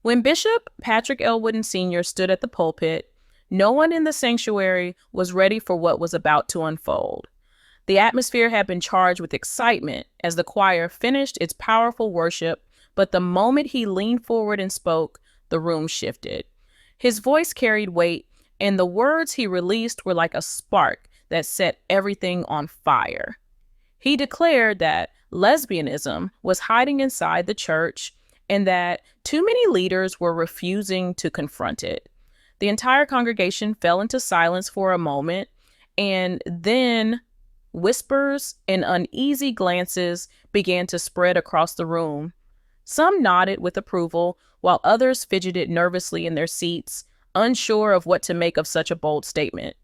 When Bishop Patrick L. Wooden Sr. stood at the pulpit, no one in the sanctuary was ready for what was about to unfold. The atmosphere had been charged with excitement as the choir finished its powerful worship, but the moment he leaned forward and spoke, the room shifted. His voice carried weight, and the words he released were like a spark that set everything on fire. He declared that lesbianism was hiding inside the church and that too many leaders were refusing to confront it. The entire congregation fell into silence for a moment, and then whispers and uneasy glances began to spread across the room. Some nodded with approval, while others fidgeted nervously in their seats, unsure of what to make of such a bold statement.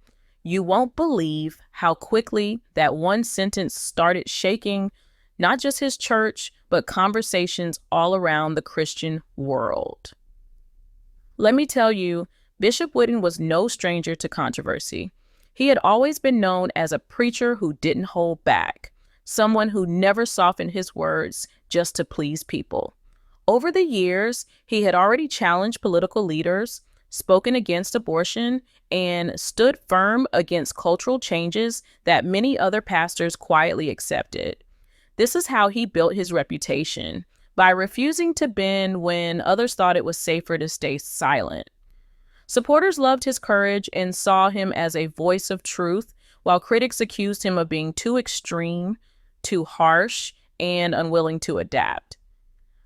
You won't believe how quickly that one sentence started shaking not just his church, but conversations all around the Christian world. Let me tell you, Bishop Wooden was no stranger to controversy. He had always been known as a preacher who didn't hold back, someone who never softened his words just to please people. Over the years, he had already challenged political leaders, spoken against abortion, and stood firm against cultural changes that many other pastors quietly accepted. This is how he built his reputation, by refusing to bend when others thought it was safer to stay silent. Supporters loved his courage and saw him as a voice of truth, while critics accused him of being too extreme, too harsh, and unwilling to adapt.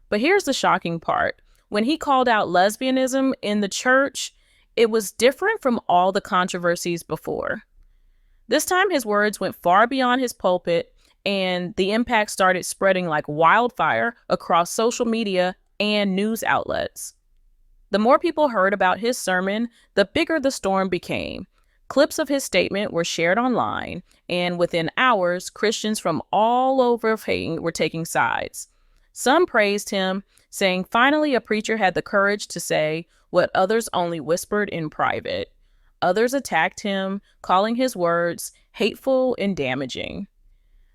But here's the shocking part. When he called out lesbianism in the church, it was different from all the controversies before. This time his words went far beyond his pulpit, and the impact started spreading like wildfire across social media and news outlets. The more people heard about his sermon, the bigger the storm became. Clips of his statement were shared online, and within hours, Christians from all over were taking sides. Some praised him, saying finally a preacher had the courage to say what others only whispered in private. Others attacked him, calling his words hateful and damaging.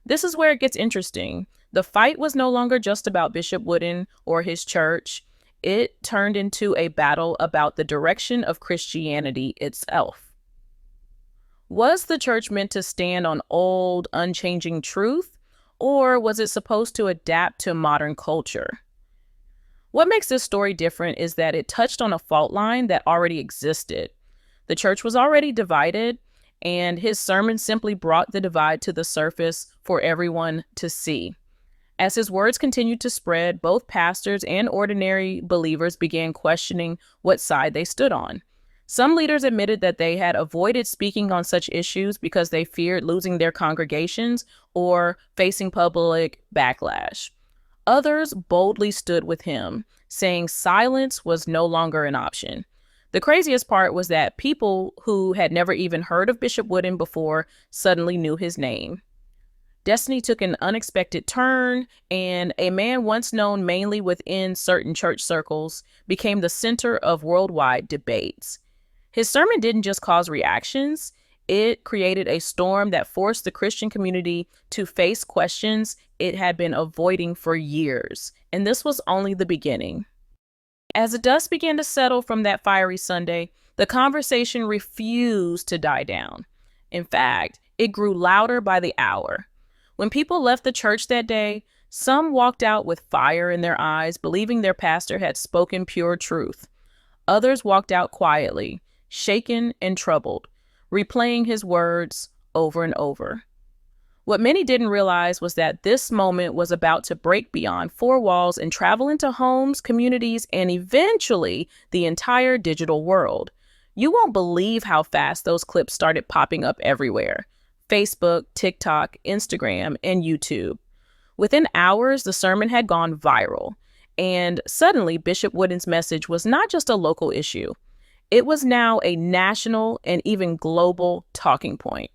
This is where it gets interesting. The fight was no longer just about Bishop Wooden or his church. It turned into a battle about the direction of Christianity itself. Was the church meant to stand on old, unchanging truth, or was it supposed to adapt to modern culture? What makes this story different is that it touched on a fault line that already existed. The church was already divided, and his sermon simply brought the divide to the surface for everyone to see. As his words continued to spread, both pastors and ordinary believers began questioning what side they stood on. Some leaders admitted that they had avoided speaking on such issues because they feared losing their congregations or facing public backlash. Others boldly stood with him, saying silence was no longer an option. The craziest part was that people who had never even heard of Bishop Wooden before suddenly knew his name. Destiny took an unexpected turn, and a man once known mainly within certain church circles became the center of worldwide debates. His sermon didn't just cause reactions, it created a storm that forced the Christian community to face questions it had been avoiding for years, and this was only the beginning. As the dust began to settle from that fiery Sunday, the conversation refused to die down. In fact, it grew louder by the hour. When people left the church that day, some walked out with fire in their eyes, believing their pastor had spoken pure truth. Others walked out quietly, shaken and troubled, replaying his words over and over. What many didn't realize was that this moment was about to break beyond four walls and travel into homes, communities, and eventually the entire digital world. You won't believe how fast those clips started popping up everywhere: Facebook, TikTok, Instagram, and YouTube. Within hours, the sermon had gone viral, and suddenly Bishop Wooden's message was not just a local issue. It was now a national and even global talking point.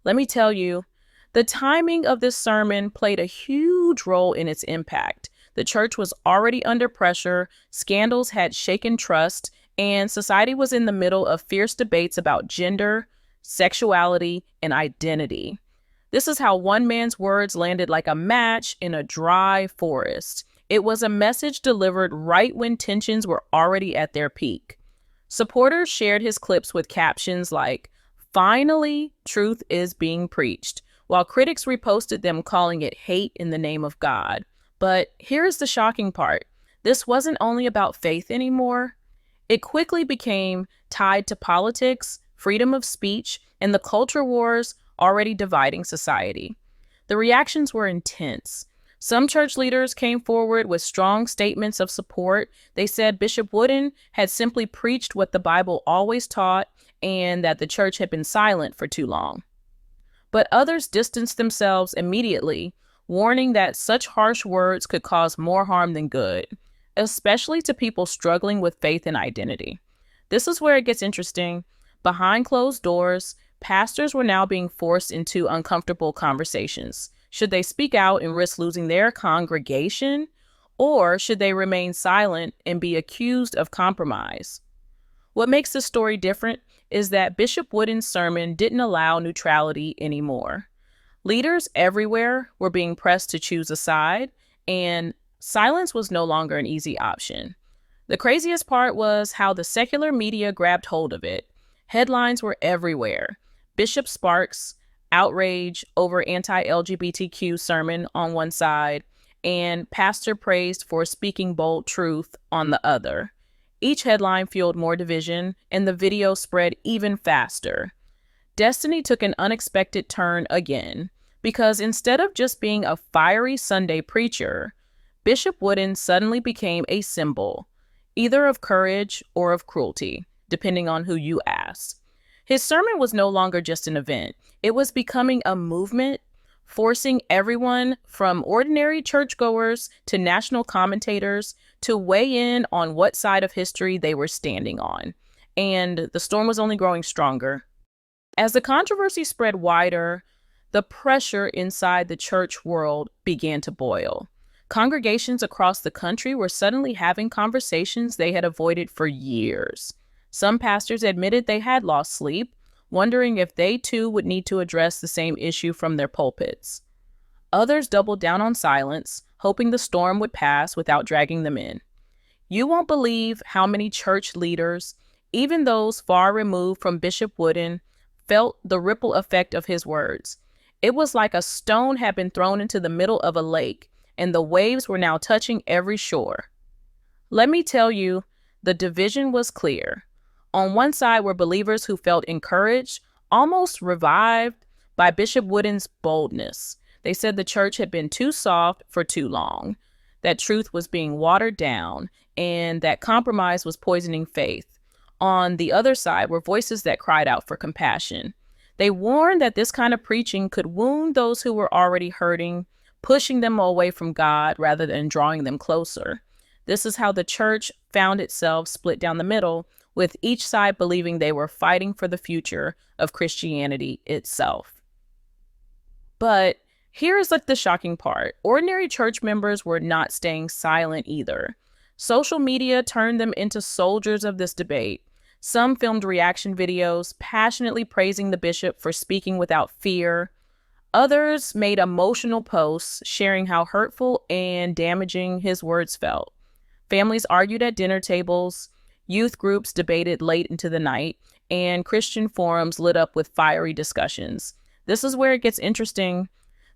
Let me tell you, the timing of this sermon played a huge role in its impact. The church was already under pressure, scandals had shaken trust, and society was in the middle of fierce debates about gender, sexuality, and identity. This is how one man's words landed like a match in a dry forest. It was a message delivered right when tensions were already at their peak. Supporters shared his clips with captions like, "Finally, truth is being preached," while critics reposted them calling it hate in the name of God. But here's the shocking part. This wasn't only about faith anymore. It quickly became tied to politics, freedom of speech, and the culture wars already dividing society. The reactions were intense. Some church leaders came forward with strong statements of support. They said Bishop Wooden had simply preached what the Bible always taught and that the church had been silent for too long. But others distanced themselves immediately, warning that such harsh words could cause more harm than good, especially to people struggling with faith and identity. This is where it gets interesting. Behind closed doors, pastors were now being forced into uncomfortable conversations. Should they speak out and risk losing their congregation, or should they remain silent and be accused of compromise? What makes this story different is that Bishop Wooden's sermon didn't allow neutrality anymore. Leaders everywhere were being pressed to choose a side, and silence was no longer an easy option. The craziest part was how the secular media grabbed hold of it. Headlines were everywhere. Bishop sparks outrage over anti-LGBTQ sermon on one side, and pastor praised for speaking bold truth on the other. Each headline fueled more division, and the video spread even faster. Destiny took an unexpected turn again, because instead of just being a fiery Sunday preacher, Bishop Wooden suddenly became a symbol, either of courage or of cruelty, depending on who you ask. His sermon was no longer just an event. It was becoming a movement, forcing everyone from ordinary churchgoers to national commentators to weigh in on what side of history they were standing on. And the storm was only growing stronger. As the controversy spread wider, the pressure inside the church world began to boil. Congregations across the country were suddenly having conversations they had avoided for years. Some pastors admitted they had lost sleep, wondering if they too would need to address the same issue from their pulpits. Others doubled down on silence, hoping the storm would pass without dragging them in. You won't believe how many church leaders, even those far removed from Bishop Wooden, felt the ripple effect of his words. It was like a stone had been thrown into the middle of a lake, and the waves were now touching every shore. Let me tell you, the division was clear. On one side were believers who felt encouraged, almost revived, by Bishop Wooden's boldness. They said the church had been too soft for too long, that truth was being watered down, and that compromise was poisoning faith. On the other side were voices that cried out for compassion. They warned that this kind of preaching could wound those who were already hurting, pushing them away from God rather than drawing them closer. This is how the church found itself split down the middle, with each side believing they were fighting for the future of Christianity itself. But here's the shocking part. Ordinary church members were not staying silent either. Social media turned them into soldiers of this debate. Some filmed reaction videos, passionately praising the bishop for speaking without fear. Others made emotional posts sharing how hurtful and damaging his words felt. Families argued at dinner tables, youth groups debated late into the night, and Christian forums lit up with fiery discussions. This is where it gets interesting.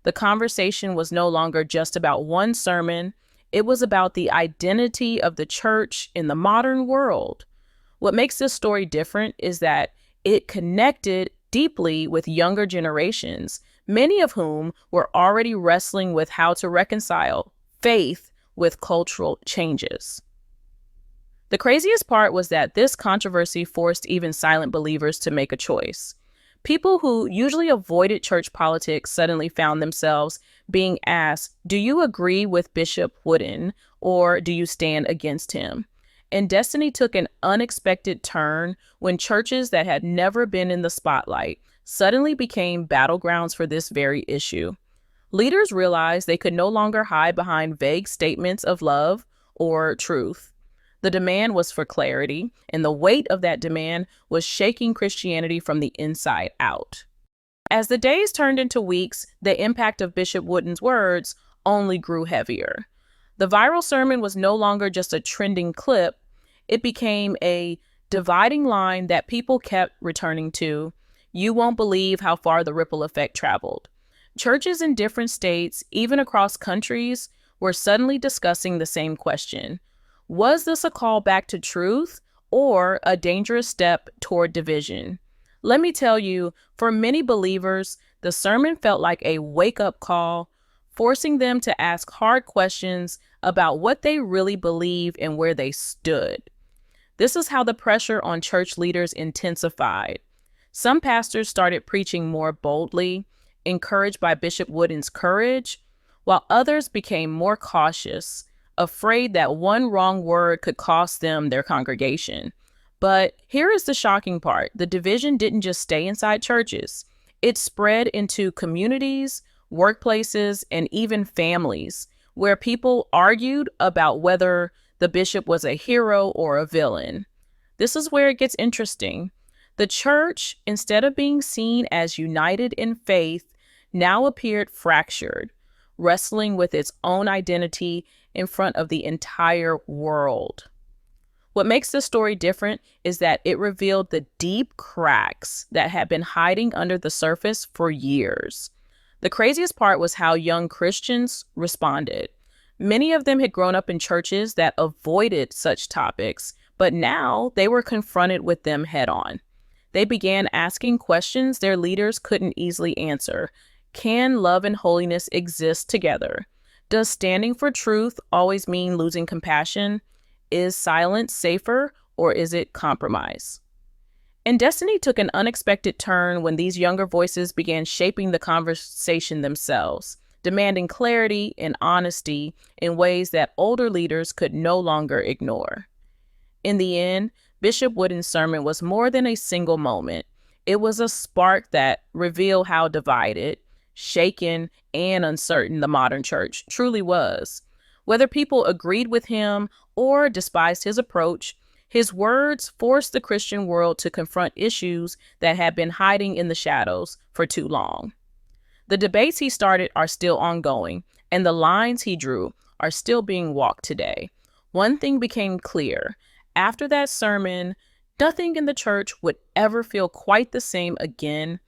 The conversation was no longer just about one sermon. It was about the identity of the church in the modern world. What makes this story different is that it connected deeply with younger generations, many of whom were already wrestling with how to reconcile faith with cultural changes. The craziest part was that this controversy forced even silent believers to make a choice. People who usually avoided church politics suddenly found themselves being asked, do you agree with Bishop Wooden or do you stand against him? And destiny took an unexpected turn when churches that had never been in the spotlight suddenly became battlegrounds for this very issue. Leaders realized they could no longer hide behind vague statements of love or truth. The demand was for clarity, and the weight of that demand was shaking Christianity from the inside out. As the days turned into weeks, the impact of Bishop Wooden's words only grew heavier. The viral sermon was no longer just a trending clip, it became a dividing line that people kept returning to. You won't believe how far the ripple effect traveled. Churches in different states, even across countries, were suddenly discussing the same question. Was this a call back to truth or a dangerous step toward division? Let me tell you, for many believers, the sermon felt like a wake-up call, forcing them to ask hard questions about what they really believe and where they stood. This is how the pressure on church leaders intensified. Some pastors started preaching more boldly, encouraged by Bishop Wooden's courage, while others became more cautious, afraid that one wrong word could cost them their congregation. But here is the shocking part. The division didn't just stay inside churches. It spread into communities, workplaces, and even families, where people argued about whether the bishop was a hero or a villain. This is where it gets interesting. The church, instead of being seen as united in faith, now appeared fractured, wrestling with its own identity in front of the entire world. What makes this story different is that it revealed the deep cracks that had been hiding under the surface for years. The craziest part was how young Christians responded. Many of them had grown up in churches that avoided such topics, but now they were confronted with them head on. They began asking questions their leaders couldn't easily answer. Can love and holiness exist together? Does standing for truth always mean losing compassion? Is silence safer, or is it compromise? And destiny took an unexpected turn when these younger voices began shaping the conversation themselves, demanding clarity and honesty in ways that older leaders could no longer ignore. In the end, Bishop Wooden's sermon was more than a single moment. It was a spark that revealed how divided, shaken, and uncertain the modern church truly was. Whether people agreed with him or despised his approach, his words forced the Christian world to confront issues that had been hiding in the shadows for too long. The debates he started are still ongoing, and the lines he drew are still being walked today. One thing became clear. After that sermon, nothing in the church would ever feel quite the same again.